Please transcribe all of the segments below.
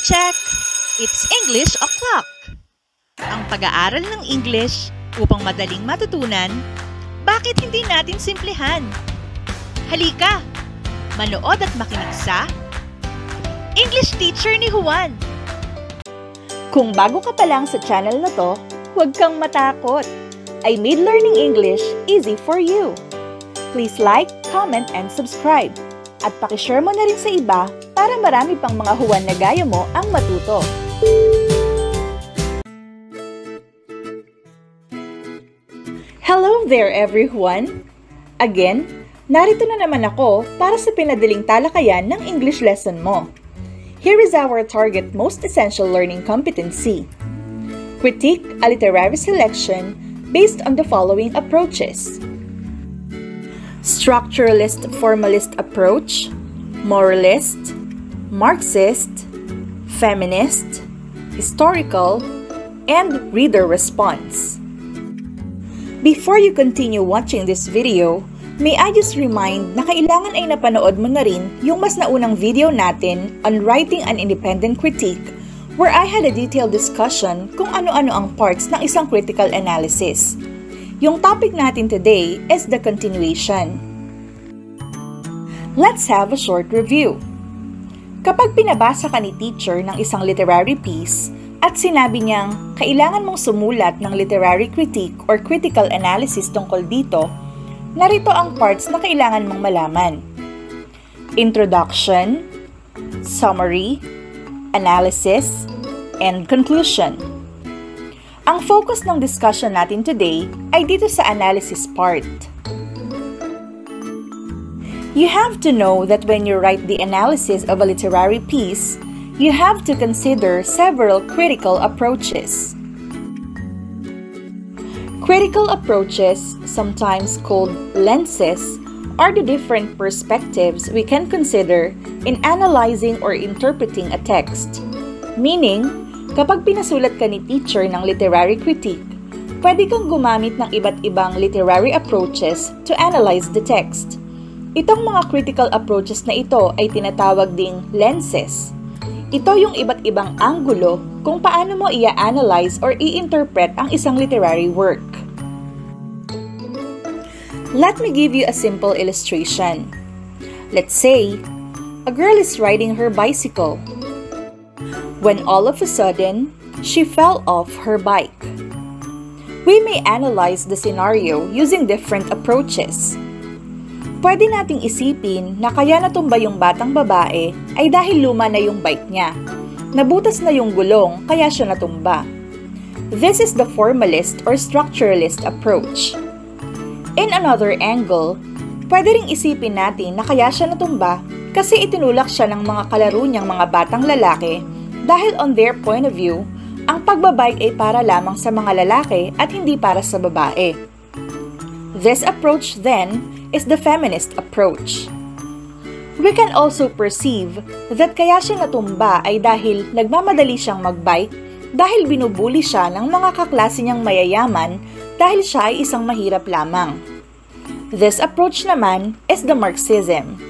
check! It's English O'Clock! Ang pag-aaral ng English upang madaling matutunan, bakit hindi natin simplihan? Halika! Manood at makinig sa English Teacher ni Juan! Kung bago ka pa lang sa channel na to, huwag kang matakot! I made learning English easy for you! Please like, comment, and subscribe. At pakishare mo na rin sa iba para marami pang mga Juan na gaya mo ang matuto. Hello there everyone! Again, narito na naman ako para sa pinadaling talakayan ng English lesson mo. Here is our target most essential learning competency. Critique a literary selection based on the following approaches. Structuralist Formalist Approach, Moralist, Marxist, Feminist, Historical, and Reader Response. Before you continue watching this video, may I just remind na kailangan ay napanood mo na rin yung mas naunang video natin on writing an independent critique where I had a detailed discussion kung ano-ano ang parts ng isang critical analysis. Yung topic natin today is the continuation. Let's have a short review. Kapag pinabasa ka ni teacher ng isang literary piece at sinabi niyang kailangan mong sumulat ng literary critique or critical analysis tungkol dito, narito ang parts na kailangan mong malaman. Introduction, summary, analysis, and conclusion. Ang focus ng discussion natin today ay dito sa analysis part. You have to know that when you write the analysis of a literary piece, you have to consider several critical approaches. Critical approaches, sometimes called lenses, are the different perspectives we can consider in analyzing or interpreting a text. Meaning, kapag pinasulat ka ni teacher ng literary critique, pwede kang gumamit ng iba't ibang literary approaches to analyze the text. Itong mga critical approaches na ito ay tinatawag ding lenses. Ito yung iba't ibang anggulo kung paano mo i-analyze or i-interpret ang isang literary work. Let me give you a simple illustration. Let's say, a girl is riding her bicycle. When all of a sudden, she fell off her bike. We may analyze the scenario using different approaches. Pwede nating isipin na kaya natumba yung batang babae ay dahil luma na yung bike niya. Nabutas na yung gulong kaya siya natumba. This is the formalist or structuralist approach. In another angle, pwede ring isipin natin na kaya siya natumba kasi itinulak siya ng mga kalaro niyang mga batang lalaki dahil on their point of view, ang pagbabike ay para lamang sa mga lalaki at hindi para sa babae. This approach then is the feminist approach. We can also perceive that kaya siya natumba ay dahil nagmamadali siyang magbike dahil binubuli siya ng mga kaklase niyang mayayaman dahil siya ay isang mahirap lamang. This approach naman is the Marxism.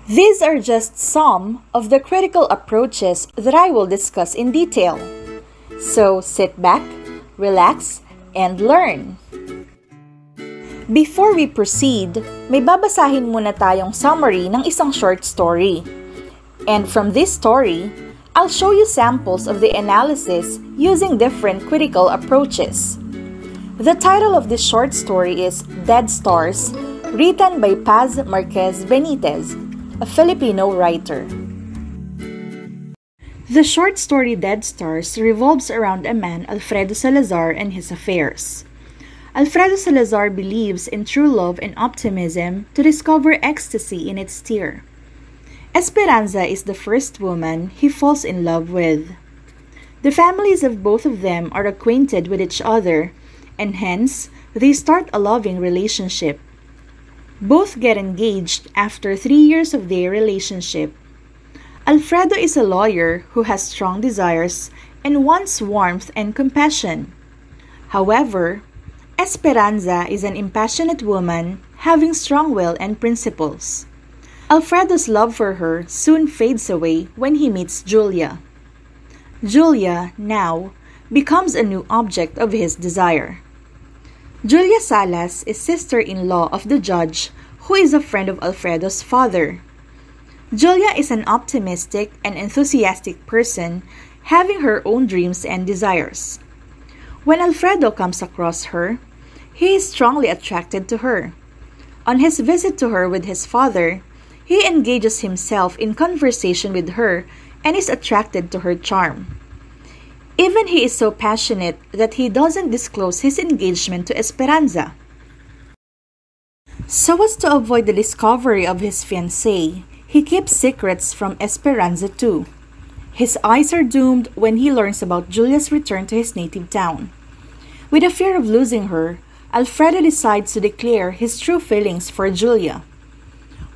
These are just some of the critical approaches that I will discuss in detail. So sit back, relax, and learn. Before we proceed, may babasahin muna tayong summary ng isang short story. And from this story, I'll show you samples of the analysis using different critical approaches. The title of this short story is Dead Stars, written by Paz Marquez Benitez, a Filipino writer. The short story Dead Stars revolves around a man, Alfredo Salazar, and his affairs. Alfredo Salazar believes in true love and optimism to discover ecstasy in its tear. Esperanza is the first woman he falls in love with. The families of both of them are acquainted with each other, and hence, they start a loving relationship. Both get engaged after 3 years of their relationship. Alfredo is a lawyer who has strong desires and wants warmth and compassion. However, Esperanza is an impassionate woman having strong will and principles. Alfredo's love for her soon fades away when he meets Julia. Julia, now, becomes a new object of his desire. Julia Salas is sister-in-law of the judge, who is a friend of Alfredo's father. Julia is an optimistic and enthusiastic person, having her own dreams and desires. When Alfredo comes across her, he is strongly attracted to her. On his visit to her with his father, he engages himself in conversation with her and is attracted to her charm. Even he is so passionate that he doesn't disclose his engagement to Esperanza. So as to avoid the discovery of his fiancée, he keeps secrets from Esperanza too. His eyes are doomed when he learns about Julia's return to his native town. With a fear of losing her, Alfredo decides to declare his true feelings for Julia.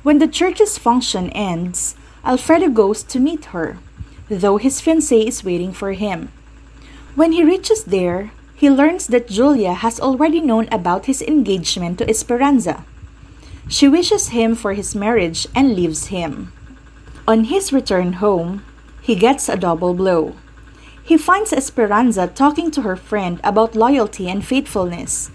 When the church's function ends, Alfredo goes to meet her, though his fiancée is waiting for him. When he reaches there, he learns that Julia has already known about his engagement to Esperanza. She wishes him for his marriage and leaves him. On his return home, he gets a double blow. He finds Esperanza talking to her friend about loyalty and faithfulness.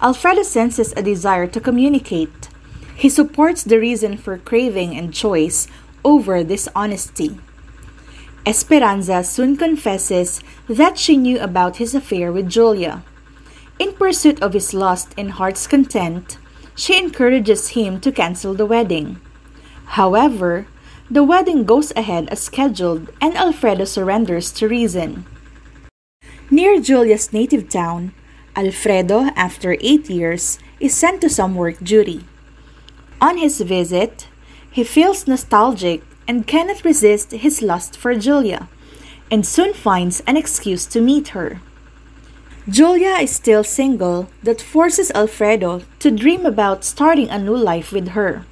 Alfredo senses a desire to communicate. He supports the reason for craving and choice over dishonesty. Esperanza soon confesses that she knew about his affair with Julia. In pursuit of his lust and heart's content, she encourages him to cancel the wedding. However, the wedding goes ahead as scheduled and Alfredo surrenders to reason. Near Julia's native town, Alfredo, after 8 years, is sent to some work duty. On his visit, he feels nostalgic and cannot resist his lust for Julia, and soon finds an excuse to meet her. Julia is still single, that forces Alfredo to dream about starting a new life with her.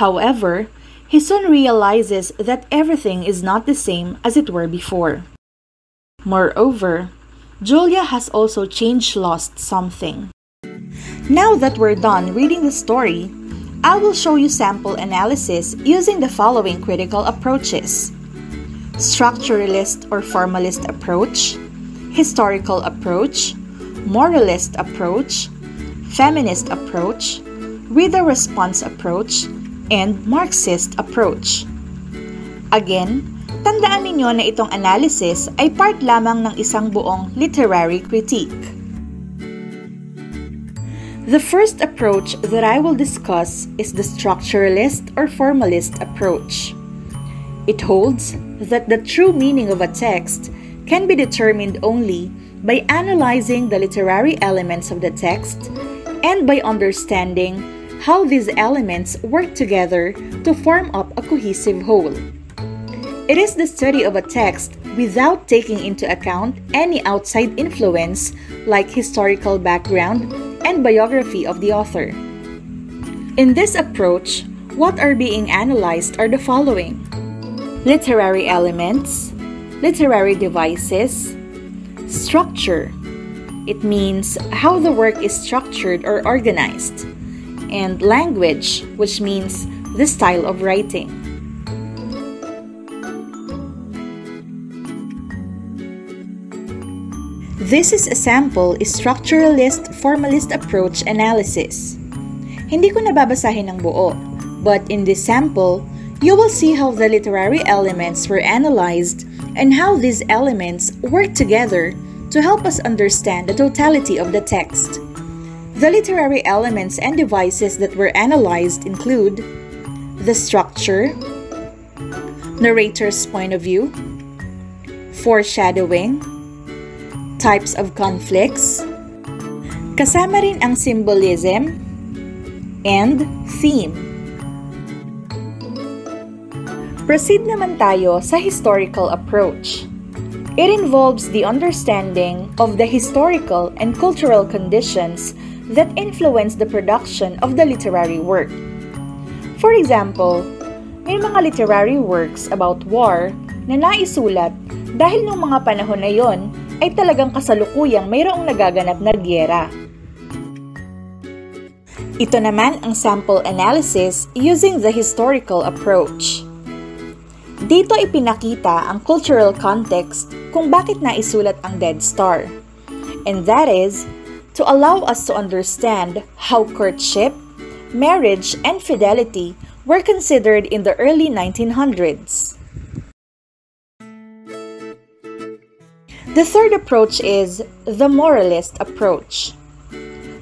However, he soon realizes that everything is not the same as it were before. Moreover, Julia has also lost something. Now that we're done reading the story, I will show you sample analysis using the following critical approaches: Structuralist or Formalist Approach, Historical Approach, Moralist Approach, Feminist Approach, Reader Response Approach, and Marxist Approach. Again, tandaan ninyo na itong analysis ay part lamang ng isang buong literary critique. The first approach that I will discuss is the Structuralist or Formalist Approach. It holds that the true meaning of a text can be determined only by analyzing the literary elements of the text and by understanding how these elements work together to form up a cohesive whole. It is the study of a text without taking into account any outside influence like historical background and biography of the author. In this approach, what are being analyzed are the following: literary elements, literary devices, structure. It means how the work is structured or organized, and language, which means the style of writing. This is a sample Structuralist Formalist Approach analysis. Hindi ko nababasahin ng buo, but in this sample, you will see how the literary elements were analyzed and how these elements work together to help us understand the totality of the text. The literary elements and devices that were analyzed include the structure, narrator's point of view, foreshadowing, types of conflicts, kasama rin ang symbolism, and theme. Proceed naman tayo sa historical approach. It involves the understanding of the historical and cultural conditions that influence the production of the literary work. For example, may mga literary works about war na naisulat dahil noong mga panahon na yon ay talagang kasalukuyang mayroong nagaganap na gyera. Ito naman ang sample analysis using the historical approach. Dito ipinakita ang cultural context kung bakit naisulat ang Dead Star. And that is to allow us to understand how courtship, marriage, and fidelity were considered in the early 1900s. The third approach is the Moralist Approach.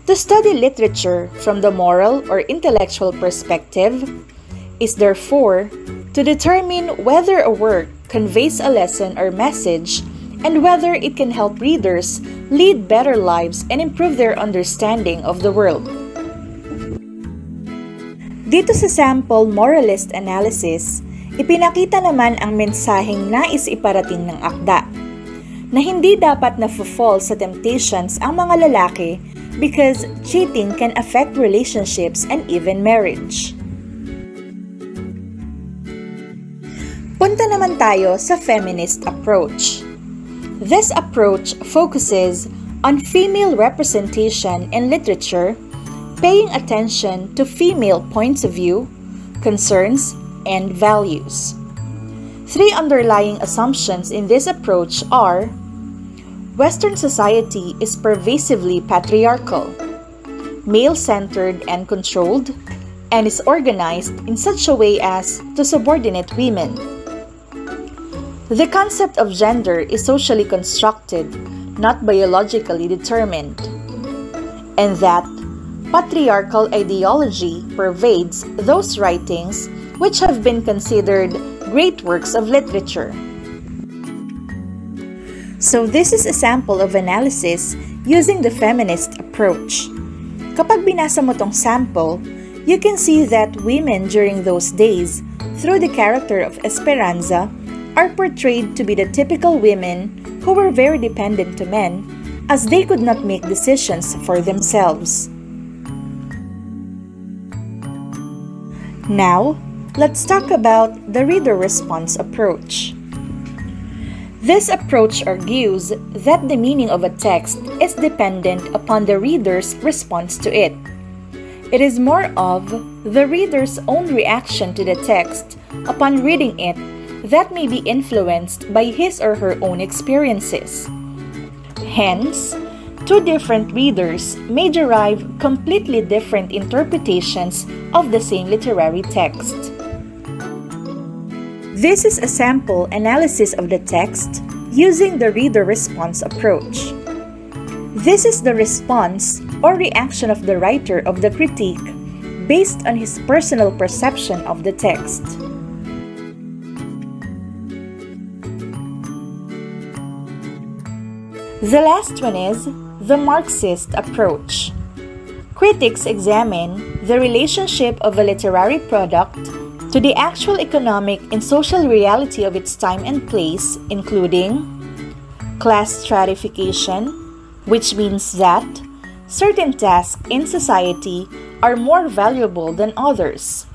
To study literature from the moral or intellectual perspective is therefore to determine whether a work conveys a lesson or message and whether it can help readers lead better lives and improve their understanding of the world. Dito sa sample moralist analysis, ipinakita naman ang mensaheng nais iparating ng akda, na hindi dapat na-fall sa temptations ang mga lalaki because cheating can affect relationships and even marriage. Punta naman tayo sa Feminist Approach. This approach focuses on female representation in literature, paying attention to female points of view, concerns, and values. Three underlying assumptions in this approach are: Western society is pervasively patriarchal, male-centered and controlled, and is organized in such a way as to subordinate women. The concept of gender is socially constructed, not biologically determined, and that patriarchal ideology pervades those writings which have been considered great works of literature. So this is a sample of analysis using the feminist approach. Kapag binasa mo tong sample, you can see that women during those days, through the character of Esperanza, are portrayed to be the typical women who were very dependent to men as they could not make decisions for themselves. Now, let's talk about the reader response approach. This approach argues that the meaning of a text is dependent upon the reader's response to it. It is more of the reader's own reaction to the text upon reading it that may be influenced by his or her own experiences. Hence, two different readers may derive completely different interpretations of the same literary text. This is a sample analysis of the text using the reader response approach. This is the response or reaction of the writer of the critique based on his personal perception of the text. The last one is the Marxist approach. Critics examine the relationship of a literary product to the actual economic and social reality of its time and place, including class stratification, which means that certain tasks in society are more valuable than others.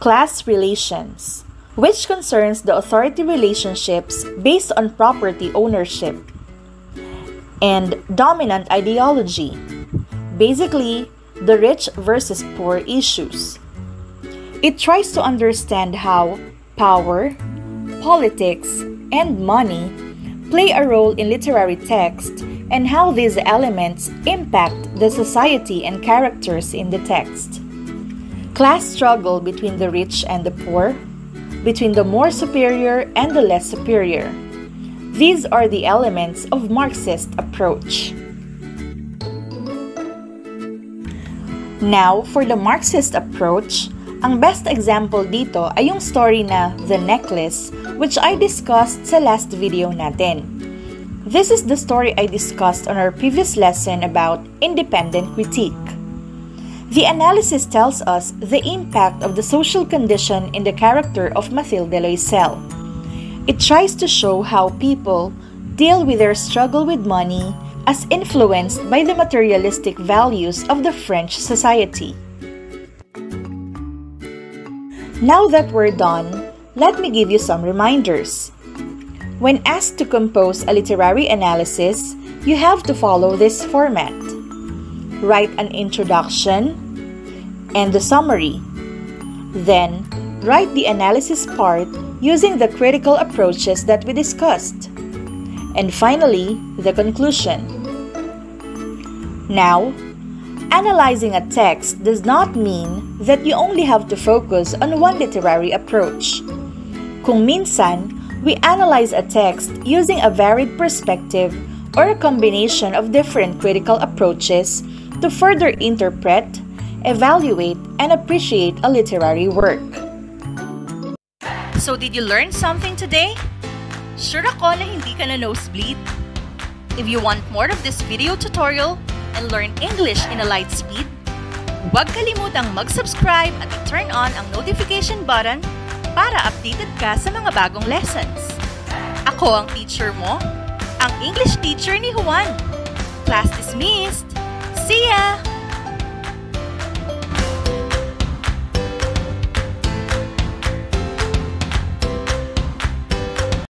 Class relations, which concerns the authority relationships based on property ownership. And dominant ideology, basically the rich versus poor issues. It tries to understand how power, politics, and money play a role in literary text and how these elements impact the society and characters in the text. Class struggle between the rich and the poor, between the more superior and the less superior. These are the elements of Marxist approach. Now, for the Marxist approach, ang best example dito ay yung story na The Necklace, which I discussed sa last video natin. This is the story I discussed on our previous lesson about independent critique. The analysis tells us the impact of the social condition in the character of Mathilde Loisel. It tries to show how people deal with their struggle with money as influenced by the materialistic values of the French society. Now that we're done, let me give you some reminders. When asked to compose a literary analysis, you have to follow this format. write an introduction and the summary. Then, write the analysis part using the critical approaches that we discussed. And finally, the conclusion. Now, analyzing a text does not mean that you only have to focus on one literary approach. Kung minsan, we analyze a text using a varied perspective or a combination of different critical approaches to further interpret, evaluate, and appreciate a literary work. So did you learn something today? Sure ako na hindi ka na nosebleed. If you want more of this video tutorial and learn English in a light speed, huwag kalimutang mag-subscribe at i-turn on ang notification button para updated ka sa mga bagong lessons. Ako ang teacher mo, ang English teacher ni Juan. Class dismissed! See ya!